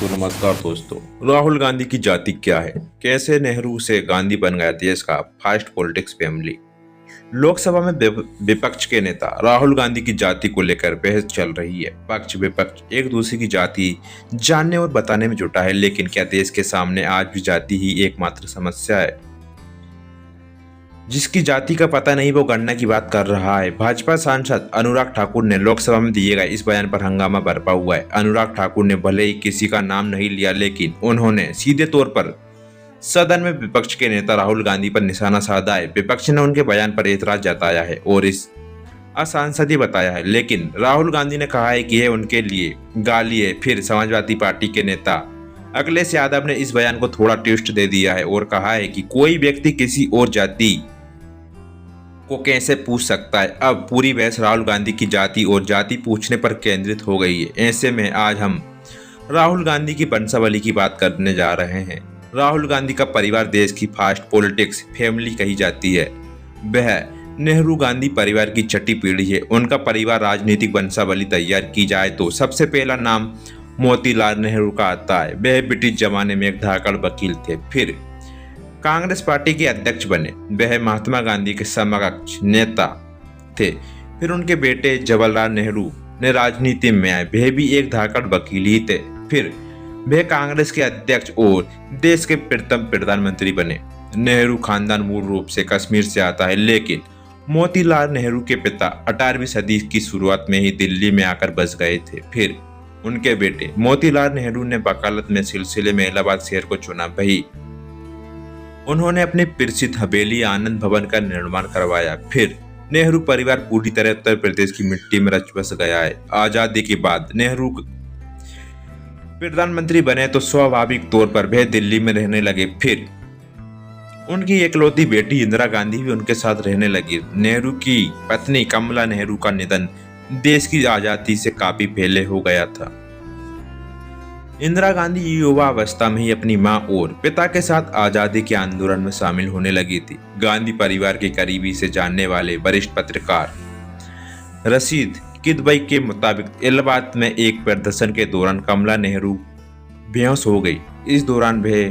तो नमस्कार दोस्तों। राहुल गांधी की जाति क्या है? कैसे नेहरू से गांधी बन गया देश का फर्स्ट पॉलिटिक्स फैमिली? लोकसभा में विपक्ष के नेता राहुल गांधी की जाति को लेकर बहस चल रही है। पक्ष विपक्ष एक दूसरे की जाति जानने और बताने में जुटा है, लेकिन क्या देश के सामने आज भी जाति ही एकमात्र समस्या है? जिसकी जाति का पता नहीं वो गणना की बात कर रहा है। भाजपा सांसद अनुराग ठाकुर ने लोकसभा में दिए गए इस बयान पर हंगामा बरपा हुआ है। अनुराग ठाकुर ने भले ही किसी का नाम नहीं लिया, लेकिन उन्होंने सीधे तौर पर सदन में विपक्ष के नेता राहुल गांधी पर निशाना साधा है। विपक्ष ने उनके बयान पर एतराज जताया है और इस असंसदीय बताया है, लेकिन राहुल गांधी ने कहा है कि यह उनके लिए गाली है। फिर समाजवादी पार्टी के नेता अखिलेश यादव ने इस बयान को थोड़ा ट्विस्ट दे दिया है और कहा है कि कोई व्यक्ति किसी और जाति को कैसे पूछ सकता है। अब पूरी बहस राहुल गांधी की जाति और जाति पूछने पर केंद्रित हो गई है। ऐसे में आज हम राहुल गांधी की वंशावली की बात करने जा रहे हैं। राहुल गांधी का परिवार देश की फास्ट पॉलिटिक्स फैमिली कही जाती है। वह नेहरू गांधी परिवार की छठी पीढ़ी है। उनका परिवार राजनीतिक वंशावली तैयार की जाए तो सबसे पहला नाम मोतीलाल नेहरू का आता है। वह ब्रिटिश जमाने में एक धाकड़ वकील थे, फिर कांग्रेस पार्टी के अध्यक्ष बने। वह महात्मा गांधी के समकक्ष नेता थे। फिर उनके बेटे जवाहरलाल नेहरू ने राजनीति में आए। वह भी एक धाकड़ वकील ही थे। फिर वह कांग्रेस के अध्यक्ष और देश के प्रथम प्रधानमंत्री बने। नेहरू खानदान मूल रूप से कश्मीर से आता है, लेकिन मोतीलाल नेहरू के पिता 18वीं सदी की शुरुआत में ही दिल्ली में आकर बस गए थे। फिर उनके बेटे मोतीलाल नेहरू ने वकालत में सिलसिले में इलाहाबाद शहर को चुना। वही उन्होंने अपनी प्रसिद्ध हवेली आनंद भवन का निर्माण करवाया। फिर नेहरू परिवार पूरी तरह उत्तर प्रदेश की मिट्टी में रच बस गया है। आजादी के बाद नेहरू प्रधानमंत्री बने तो स्वाभाविक तौर पर वह दिल्ली में रहने लगे। फिर उनकी एकलौती बेटी इंदिरा गांधी भी उनके साथ रहने लगी। नेहरू की पत्नी कमला नेहरू का निधन देश की आजादी से काफी पहले हो गया था। इंदिरा गांधी युवा अवस्था में ही अपनी मां और पिता के साथ आजादी के आंदोलन में शामिल होने लगी थी। गांधी परिवार के करीबी से जानने वाले वरिष्ठ पत्रकार रशीद किदवई के मुताबिक इलाहाबाद में एक प्रदर्शन के दौरान कमला नेहरू बेहोश हो गई। इस दौरान वह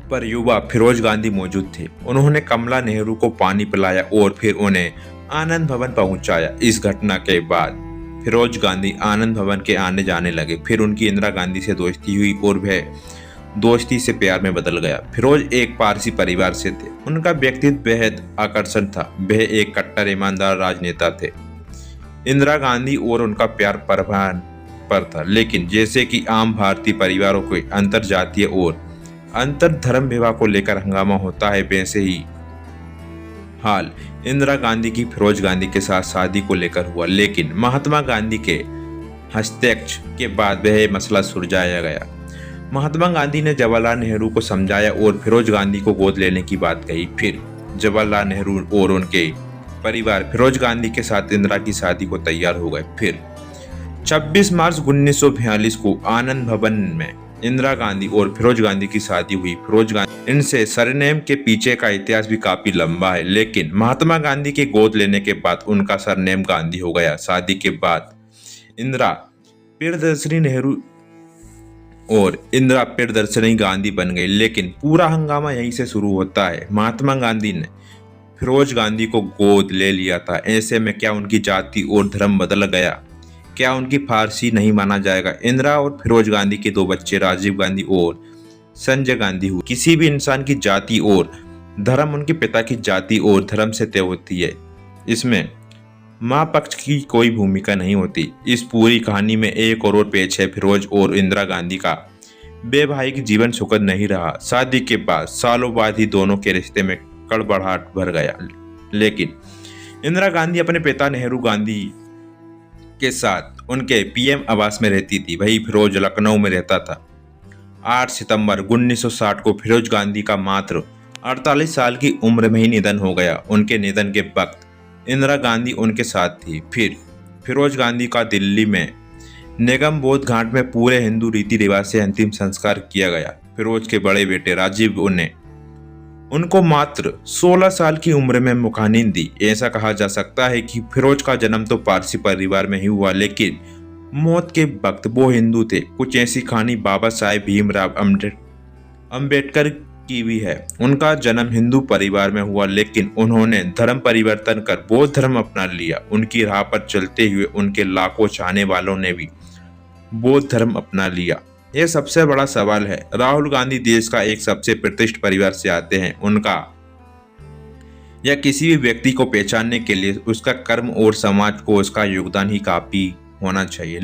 पर युवा फिरोज गांधी मौजूद थे। उन्होंने कमला नेहरू को पानी पिलाया और फिर उन्हें आनंद भवन पहुंचाया। इस घटना के बाद फिरोज गांधी आनंद भवन के आने जाने लगे। फिर उनकी इंदिरा गांधी से दोस्ती हुई और वह दोस्ती से प्यार में बदल गया। फिरोज एक पारसी परिवार से थे। उनका व्यक्तित्व बेहद आकर्षण था। वह एक कट्टर ईमानदार राजनेता थे। इंदिरा गांधी और उनका प्यार परवान पर था, लेकिन जैसे कि आम भारतीय परिवारों के अंतर जातीय और अंतर धर्म विवाह को लेकर हंगामा होता है, वैसे ही हाल इंदिरा गांधी की फिरोज गांधी के साथ शादी को लेकर हुआ। लेकिन महात्मा गांधी के हस्तक्षेप के बाद वह मसला सुलझाया गया। महात्मा गांधी ने जवाहरलाल नेहरू को समझाया और फिरोज गांधी को गोद लेने की बात कही। फिर जवाहरलाल नेहरू और उनके परिवार फिरोज गांधी के साथ इंदिरा की शादी को तैयार हो गए। फिर 26 मार्च 1942 को आनंद भवन में इंदिरा गांधी और फिरोज गांधी की शादी हुई। फिरोज गांधी इनसे सरनेम के पीछे का इतिहास भी काफी लंबा है, लेकिन महात्मा गांधी के गोद लेने के बाद उनका सरनेम गांधी हो गया। शादी के बाद इंदिरा प्रियदर्शनी नेहरू और इंदिरा प्रियदर्शनी गांधी बन गई, लेकिन पूरा हंगामा यहीं से शुरू होता है। महात्मा गांधी ने फिरोज गांधी को गोद ले लिया था। ऐसे में क्या उनकी जाति और धर्म बदल गया? क्या उनकी फारसी नहीं माना जाएगा? इंदिरा और फिरोज गांधी के 2 बच्चे राजीव गांधी और संजय गांधी हुए। किसी भी इंसान की जाति और धर्म उनके पिता की जाति और धर्म से तय होती है। इसमें माँ पक्ष की कोई भूमिका नहीं होती। इस पूरी कहानी में एक और पेच है। फिरोज और इंदिरा गांधी का वैवाहिक जीवन सुखद नहीं रहा। शादी के बाद सालों बाद ही दोनों के रिश्ते में कड़बड़ाहट भर गया। लेकिन इंदिरा गांधी अपने पिता नेहरू गांधी के साथ उनके पीएम आवास में रहती थी। वही फिरोज लखनऊ में रहता था। 8 सितंबर 1960 को फिरोज गांधी का मात्र 48 साल की उम्र में ही निधन हो गया। उनके निधन के वक्त इंदिरा गांधी उनके साथ थी। फिर फिरोज गांधी का दिल्ली में निगम बोध घाट में पूरे हिंदू रीति रिवाज से अंतिम संस्कार किया गया। फिरोज के बड़े बेटे राजीव ने उनको मात्र 16 साल की उम्र में मुखाग्नि दी। ऐसा कहा जा सकता है कि फिरोज का जन्म तो पारसी परिवार में ही हुआ, लेकिन मौत के वक्त वो हिंदू थे। कुछ ऐसी कहानी बाबा साहेब भीमराव अम्बेडकर की भी है। उनका जन्म हिंदू परिवार में हुआ, लेकिन उन्होंने धर्म परिवर्तन कर बौद्ध धर्म अपना लिया। उनकी राह पर चलते हुए उनके लाखों चाहने वालों ने भी बौद्ध धर्म अपना लिया। यह सबसे बड़ा सवाल है। राहुल गांधी देश का एक सबसे प्रतिष्ठित परिवार से आते हैं। उनका या किसी भी व्यक्ति को पहचानने के लिए उसका कर्म और समाज को उसका योगदान ही काफी होना चाहिए।